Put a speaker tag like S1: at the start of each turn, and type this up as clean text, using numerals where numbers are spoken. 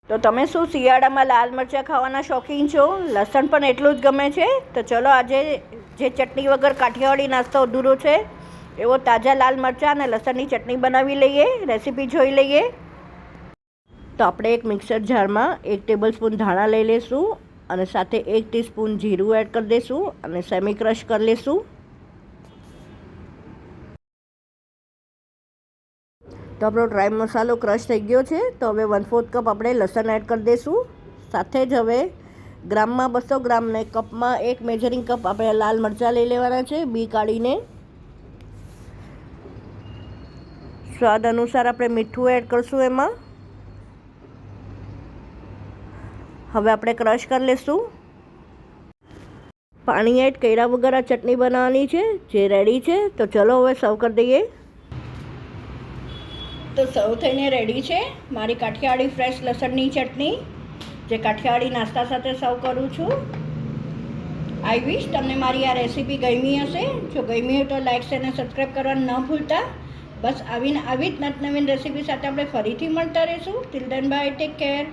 S1: તો તમે શું શિયાળામાં લાલ મરચાં ખાવાના શોખીન છો? લસણ પણ એટલું જ ગમે છે? તો ચલો આજે જે ચટણી વગર કાઠિયાવાડી નાસ્તો અધૂરો છે એવો તાજા લાલ મરચાં અને લસણની ચટણી બનાવી લઈએ. રેસીપી જોઈ લઈએ. તો આપણે એક મિક્સર જારમાં 1 ટેબલસ્પૂન ધાણા લઈ લઈશું અને સાથે 1 ટીસ્પૂન જીરું એડ કરી દઈશું અને સેમી ક્રશ કરી લઈશું. તો આપણો ડ્રાય મસાલો ક્રશ થઈ ગયો છે. તો હવે 1/4 કપ આપણે લસણ એડ કરી દઈશું. સાથે જ હવે ગ્રામમાં 200 ગ્રામ ને કપમાં 1 મેજરિંગ કપ આપણે લાલ મરચાં લઈ લેવાના છે બી કાઢીને. સ્વાદ અનુસાર આપણે મીઠું એડ કરીશું એમાં. હવે આપણે ક્રશ કરી લઈશું. પાણી એડ કર્યા વગર આ ચટણી બનાવવાની છે જે રેડી છે. તો ચલો હવે સર્વ કરી દઈએ. તો સર્વ થઈને રેડી છે મારી કાઠિયાવાડી ફ્રેશ લસણની ચટણી, જે કાઠિયાવાડી નાસ્તા સાથે સર્વ કરું છું. આઈ વિશ તમને મારી આ રેસીપી ગમી હશે. જો ગમી હોય તો લાઈક શેર અને સબસ્ક્રાઈબ કરવાનું ન ભૂલતા. બસ આવી જ નવીન રેસીપી સાથે આપણે ફરીથી મળતા રહીશું. Till then by, take care.